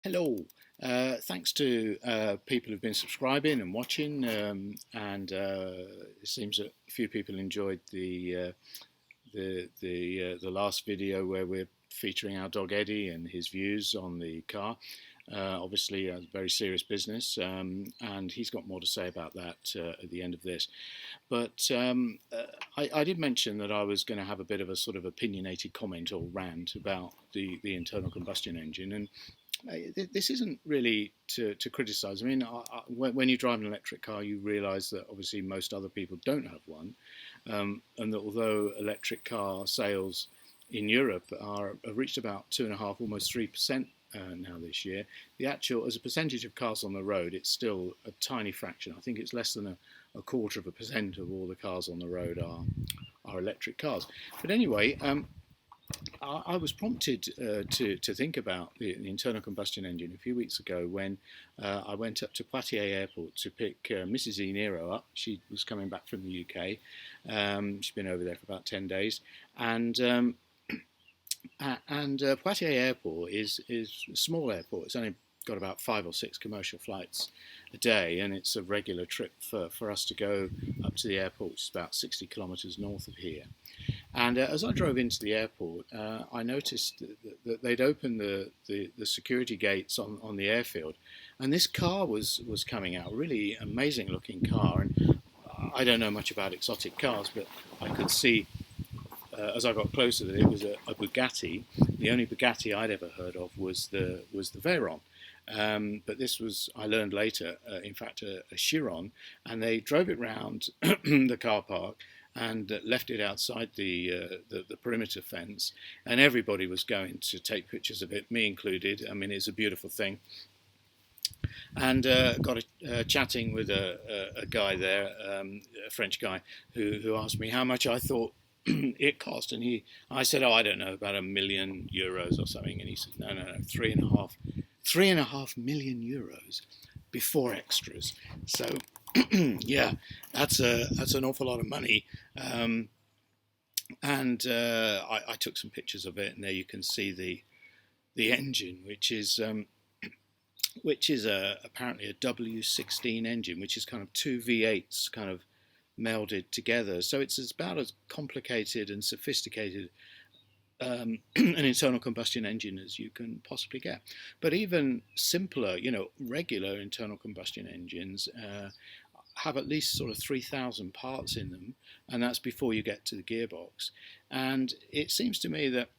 Hello. Thanks to people who've been subscribing and watching, and it seems that a few people enjoyed the last video where we're featuring our dog Eddie and his views on the car. Obviously, a very serious business, and he's got more to say about that at the end of this. But I did mention that I was going to have a bit of a sort of opinionated comment or rant about the internal combustion engine, and this isn't really to criticise. I mean, when you drive an electric car, you realise that obviously most other people don't have one, and that although electric car sales in Europe have reached about 2.5, almost 3% now this year, the actual, as a percentage of cars on the road, it's still a tiny fraction. I think it's less than a quarter of a percent of all the cars on the road are electric cars. But anyway, I was prompted to think about the internal combustion engine a few weeks ago when I went up to Poitiers Airport to pick Mrs. e-Niro up. She was coming back from the UK. She's been over there for about 10 days. And Poitiers Airport is a small airport. It's only got about 5 or 6 commercial flights a day, and it's a regular trip for us to go up to the airport, which is about 60 kilometres north of here. And as I drove into the airport, I noticed that they'd opened the security gates on the airfield, and this car was coming out, a really amazing looking car. And I don't know much about exotic cars, but I could see as I got closer that it was a Bugatti. The only Bugatti I'd ever heard of was the Veyron. But this was, I learned later, in fact, a Chiron, and they drove it round the car park and left it outside the perimeter fence, and everybody was going to take pictures of it, me included. I mean, it's a beautiful thing. And got chatting with a guy there, a French guy, who asked me how much I thought it cost, and I said, oh, I don't know, about €1 million or something, and he said, no, 3.5 million euros before extras. So yeah, that's an awful lot of money. And I took some pictures of it, and there you can see the engine, which is apparently a W16 engine, which is kind of two V8s kind of melded together. So it's about as complicated and sophisticated an internal combustion engine as you can possibly get. But even simpler, regular internal combustion engines have at least sort of 3,000 parts in them, and that's before you get to the gearbox. And it seems to me that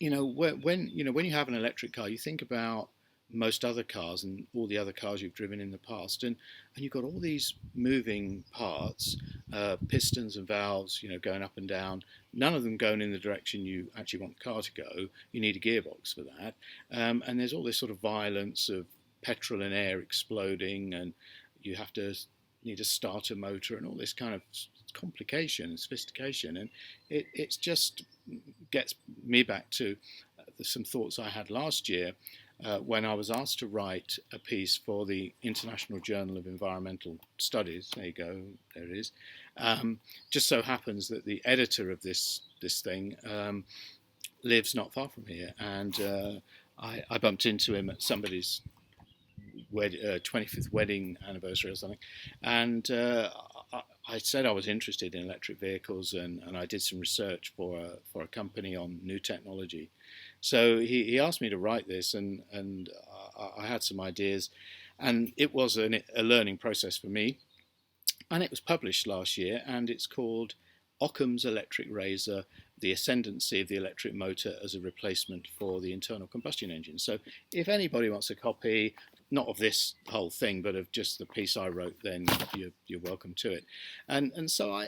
when you have an electric car, you think about most other cars and all the other cars you've driven in the past, and you've got all these moving parts, pistons and valves, going up and down. None of them going in the direction you actually want the car to go. You need a gearbox for that, and there's all this sort of violence of petrol and air exploding, and you need a starter motor and all this kind of complication and sophistication, and it just gets me back to some thoughts I had last year. When I was asked to write a piece for the International Journal of Environmental Studies. There you go, there it is. Just so happens that the editor of this thing lives not far from here, and I bumped into him at somebody's 25th wedding anniversary or something, and I said I was interested in electric vehicles, and I did some research for a company on new technology. So he asked me to write this, and I had some ideas, and it was a learning process for me. And it was published last year, and it's called Ockham's Electric Razor, the Ascendancy of the Electric Motor as a Replacement for the Internal Combustion Engine. So if anybody wants a copy, not of this whole thing, but of just the piece I wrote, then you're welcome to it. And so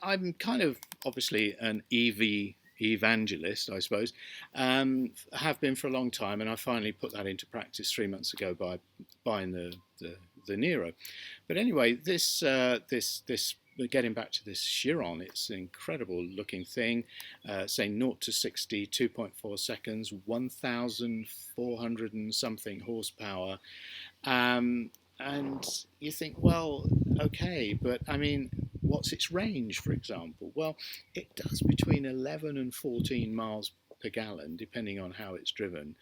I'm kind of obviously an EV evangelist, I suppose, have been for a long time, and I finally put that into practice 3 months ago by buying the Niro. But anyway, this getting back to this Chiron, it's an incredible looking thing, saying 0 to 60, 2.4 seconds, 1,400 and something horsepower. And you think, well, okay, but I mean, what's its range, for example? Well, it does between 11 and 14 miles per gallon, depending on how it's driven.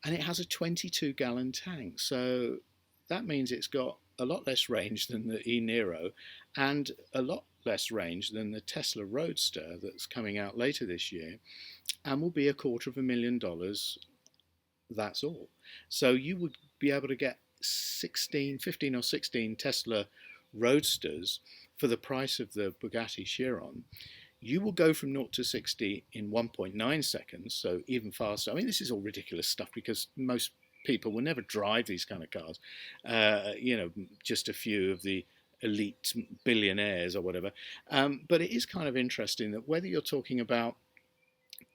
and it has a 22-gallon tank. So that means it's got a lot less range than the e-Niro and a lot less range than the Tesla Roadster that's coming out later this year, and will be $250,000. That's all. So you would be able to get 15 or 16 Tesla Roadsters for the price of the Bugatti Chiron. You will go from 0 to 60 in 1.9 seconds, so even faster. I mean, this is all ridiculous stuff because most people will never drive these kind of cars. Just a few of the elite billionaires or whatever. But it is kind of interesting that whether you're talking about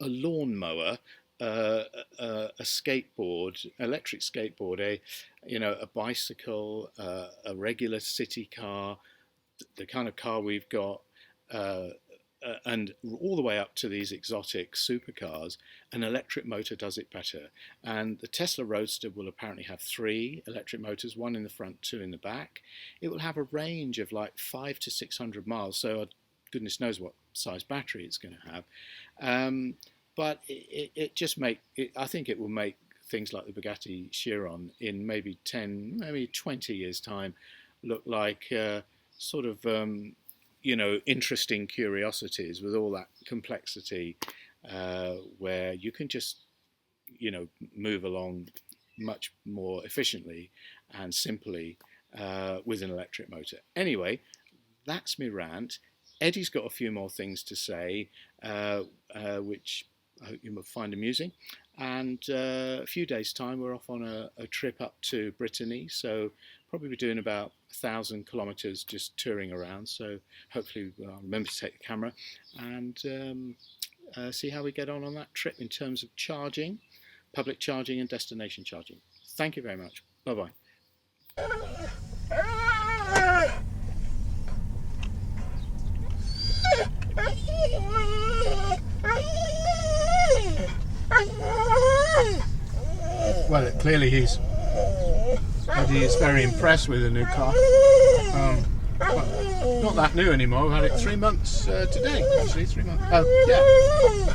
a lawnmower, a skateboard, electric skateboard, a bicycle, a regular city car, the kind of car we've got, and all the way up to these exotic supercars, an electric motor does it better. And the Tesla Roadster will apparently have 3 electric motors, 1 in the front, 2 in the back. It will have a range of like 500 to 600 miles, so goodness knows what size battery it's going to have. But it just I think it will make things like the Bugatti Chiron in maybe 10, maybe 20 years' time look like interesting curiosities with all that complexity, where you can just, move along much more efficiently and simply with an electric motor. Anyway, that's me rant. Eddie's got a few more things to say, which I hope you will find amusing. And a few days' time, we're off on a trip up to Brittany, so probably be doing about 1,000 kilometres just touring around. So hopefully I'll remember to take the camera and see how we get on that trip in terms of charging, public charging and destination charging. Thank you very much. Bye-bye. Well, clearly Eddie is very impressed with the new car. Not that new anymore. We've had it 3 months today, actually. 3 months. Oh, yeah.